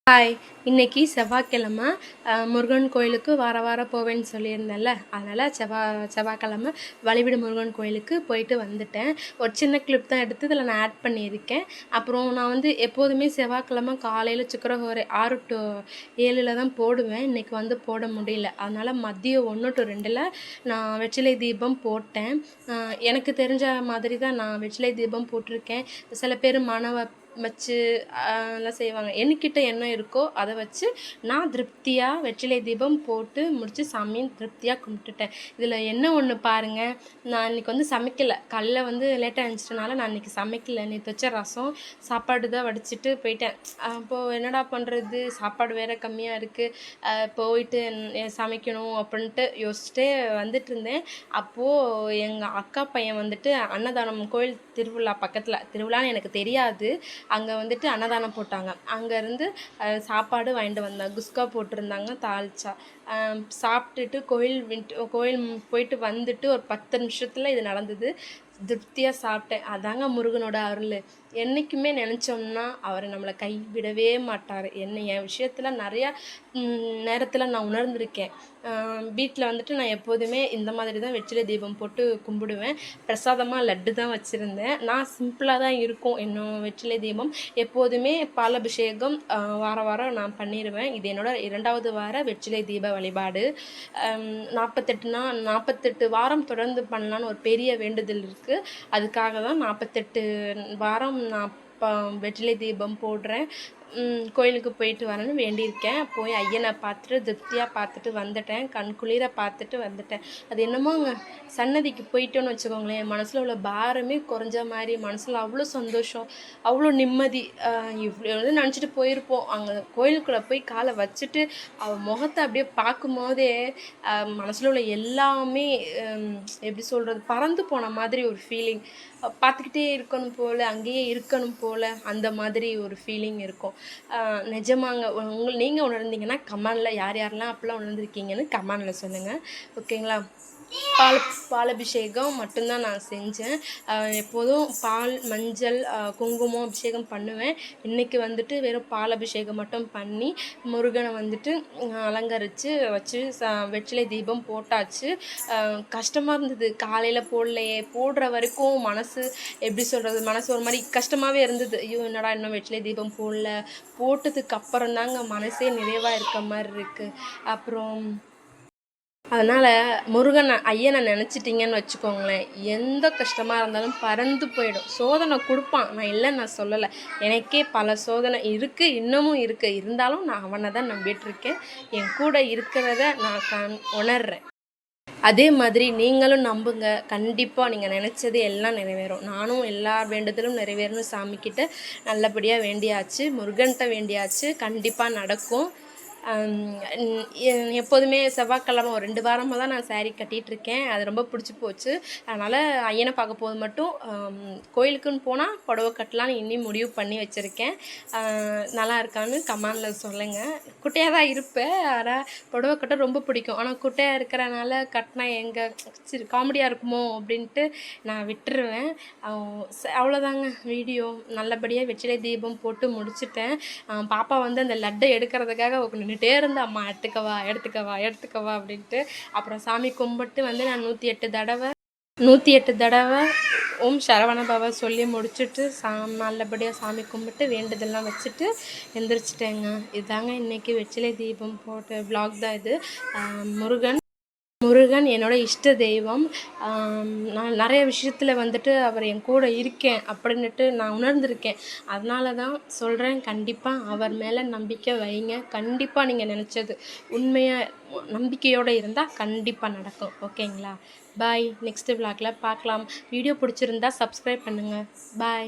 Hi. இன்னைக்கு செவ்வாய்க்கிழமை. முருகன் கோயிலுக்கு வாரம் போவேன்னு சொல்லியிருந்தேன்ல, அதனால் செவ்வாய்க்கிழமை வழிவிடு முருகன் கோயிலுக்கு போயிட்டு வந்துட்டேன். ஒரு சின்ன கிளிப் தான் எடுத்து இதில் நான் ஆட் பண்ணியிருக்கேன். அப்புறம் நான் வந்து எப்போதுமே செவ்வாய்க்கிழமை காலையில் சுக்கிரஹோரை 6 to 7 தான் போடுவேன். இன்றைக்கி வந்து போட முடியல. அதனால் மதியம் 1 to 2 நான் வெற்றிலை தீபம் போட்டேன். எனக்கு தெரிஞ்ச மாதிரி தான் நான் வெற்றிலை தீபம் போட்டிருக்கேன். சில பேர் மணவ வச்சு எல்லாம் செய்வாங்க. என்கிட்ட என்ன இருக்கோ அதை வச்சு நான் திருப்தியாக வெற்றிலை தீபம் போட்டு முடித்து சாமியும் திருப்தியாக கும்பிட்டுட்டேன். இதில் என்ன ஒன்று பாருங்கள், நான் இன்றைக்கி வந்து சமைக்கலை. காலையில் வந்து லேட்டாக எழுந்திரிச்சனால நான் இன்றைக்கி சமைக்கலை. நேற்று வச்ச ரசம் சாப்பாடு தான் வடிச்சிட்டு போயிட்டேன். அப்போது என்னடா பண்ணுறது, சாப்பாடு வேறு கம்மியாக இருக்குது, போயிட்டு சமைக்கணும் அப்படின்ட்டு யோசிச்சுட்டே வந்துட்டு இருந்தேன். அப்போது எங்கள் அக்கா பையன் வந்துட்டு அன்னதானம் கோயில் திருவிழா பக்கத்தில், திருவிழான்னு எனக்கு தெரியாது, அங்கே வந்துட்டு அன்னதானம் போட்டாங்க. அங்கேருந்து சாப்பாடு வாங்கிட்டு வந்தாங்க. குஸ்கா போட்டிருந்தாங்க, தால்ச்சா. சாப்பிட்டுட்டு கோயில் போயிட்டு வந்துட்டு ஒரு 10 நிமிஷத்தில் இது நடந்தது. திருப்தியாக சாப்பிட்டேன். அதாங்க முருகனோட அருள். என்றைக்குமே நினச்சோம்னா அவர் நம்மளை கைவிடவே மாட்டார். என் விஷயத்தில் நிறையா நேரத்தில் நான் உணர்ந்திருக்கேன். வீட்டில் வந்துட்டு நான் எப்போதுமே இந்த மாதிரி தான் வெற்றிலை தீபம் போட்டு கும்பிடுவேன். பிரசாதமாக லட்டு தான் வச்சுருந்தேன். நான் சிம்பிளாக தான் இருக்கும் என்னோட வெற்றிலை தீபம். எப்போதுமே பாலபிஷேகம் வாரம் நான் பண்ணிடுவேன். இது என்னோடய 2வது வார வெற்றிலை தீப வழிபாடு. 48 வாரம் தொடர்ந்து பண்ணலான்னு ஒரு பெரிய வேண்டுதல் இருக்குது. அதுக்காக தான் 48 வாரம் நான் வெற்றிலை தீபம் போடுறேன். கோயிலுக்கு போயிட்டு வரேன்னு வேண்டியிருக்கேன். போய் ஐயனை பார்த்துட்டு திருப்தியாக பார்த்துட்டு வந்துட்டேன். கண்குளிர பார்த்துட்டு வந்துட்டேன். அது என்னமோங்க, சன்னதிக்கு போயிட்டோன்னு வச்சுக்கோங்களேன், மனசில் உள்ள பாரமே குறைஞ்ச மாதிரி, மனசில் அவ்வளோ சந்தோஷம், அவ்வளோ நிம்மதி. இவ்வளோ நினச்சிட்டு போயிருப்போம். அங்கே கோயிலுக்குள்ளே போய் காலை வச்சுட்டு அவள் முகத்தை அப்படியே பார்க்கும்போதே மனசில் உள்ள எல்லாமே எப்படி சொல்கிறது, பறந்து போன மாதிரி ஒரு ஃபீலிங். பார்த்துக்கிட்டே இருக்கணும் போல், அங்கேயே இருக்கணும் போல், அந்த மாதிரி ஒரு ஃபீலிங் இருக்கும். நிஜமாங்க. நீங்கள் உணர்ந்தீங்கன்னா கமெண்டில் யாரெல்லாம் அப்படிலாம் உணர்ந்திருக்கீங்கன்னு கமெண்டில் சொல்லுங்கள். ஓகேங்களா? பாலபிஷேகம் மட்டும்தான் நான் செஞ்சேன். எப்போதும் பால், மஞ்சள், குங்குமம் அபிஷேகம் பண்ணுவேன். இன்றைக்கி வந்துட்டு வெறும் பாலபிஷேகம் மட்டும் பண்ணி முருகனை வந்துட்டு அலங்கரித்து வச்சு வெற்றிலை தீபம் போட்டாச்சு. கஷ்டமாக இருந்தது, காலையில் போடலையே, போடுற வரைக்கும் மனசு எப்படி சொல்கிறது, மனசு ஒரு மாதிரி கஷ்டமாகவே இருந்தது. ஐயோ என்னடா இன்னும் வெற்றிலை தீபம் போடல. போட்டதுக்கு அப்புறம் தாங்க மனசே நிறைவாக இருக்க மாதிரி இருக்குது. அப்புறம் அதனால் ஐயனை நினச்சிட்டிங்கன்னு வச்சுக்கோங்களேன், எந்த கஷ்டமாக இருந்தாலும் பறந்து போயிடும். சோதனை கொடுப்பான், நான் இல்லைன்னு நான் சொல்லலை. எனக்கே பல சோதனை இருக்குது, இன்னமும் இருக்குது. இருந்தாலும் நான் அவனை தான் நம்பிட்டுருக்கேன். என் கூட இருக்கிறத நான் உணர்கிறேன். அதே மாதிரி நீங்களும் நம்புங்க. கண்டிப்பாக நீங்கள் நினச்சது எல்லாம் நிறைவேறும். நானும் எல்லா வேண்டுதலும் நிறைவேறணும் சாமிக்கிட்ட நல்லபடியாக வேண்டியாச்சு, முருகன்கிட்ட வேண்டியாச்சு. கண்டிப்பாக நடக்கும். எப்போதுமே செவ்வாய்க்கிழமை ஒரு 2 வாரமாக தான் நான் சாரீ கட்டிகிட்ருக்கேன். அது ரொம்ப பிடிச்சி போச்சு. அதனால் ஐயனை பார்க்க போது மட்டும் கோயிலுக்குன்னு போனால் புடவை கட்டலான்னு இன்னி முடிவு பண்ணி வச்சுருக்கேன். நல்லா இருக்கான்னு கமெண்டில் சொல்லுங்கள். குட்டையாக தான் இருப்பேன், ஆனால் புடவை கட்ட ரொம்ப பிடிக்கும். ஆனால் குட்டையாக இருக்கிறனால கட்டினா எங்கே சரி காமெடியாக இருக்குமோ அப்படின்ட்டு நான் விட்டுருவேன். அவ்வளோதாங்க வீடியோ. நல்லபடியாக வெற்றிலை தீபம் போட்டு முடிச்சுட்டேன். பாப்பா வந்து அந்த லட்டை எடுக்கிறதுக்காக நின்றுட்டே இருந்தேன். அம்மா எடுத்துக்கவா அப்படின்ட்டு. அப்புறம் சாமி கும்பிட்டு வந்து நான் 108 தடவை ஓம் சரவண பவ சொல்லி முடிச்சுட்டு நல்லபடியாக சாமி கும்பிட்டு வேண்டுதெல்லாம் வச்சுட்டு எந்திரிச்சிட்டேங்க. இதுதாங்க இன்றைக்கி வெற்றிலை தீபம் போட்ட விலாக் தான் இது. முருகன் என்னோட இஷ்ட தெய்வம். நான் நிறைய விஷயத்தில் வந்துட்டு அவர் என் கூட இருக்கேன் அப்படின்னுட்டு நான் உணர்ந்திருக்கேன். அதனால தான் சொல்கிறேன், கண்டிப்பாக அவர் மேலே நம்பிக்கை வைங்க. கண்டிப்பாக நீங்கள் நினச்சது உண்மையாக நம்பிக்கையோடு இருந்தால் கண்டிப்பாக நடக்கும். ஓகேங்களா? பாய். நெக்ஸ்ட் விலாகில் பார்க்கலாம். வீடியோ பிடிச்சிருந்தா சப்ஸ்கிரைப் பண்ணுங்கள். பாய்.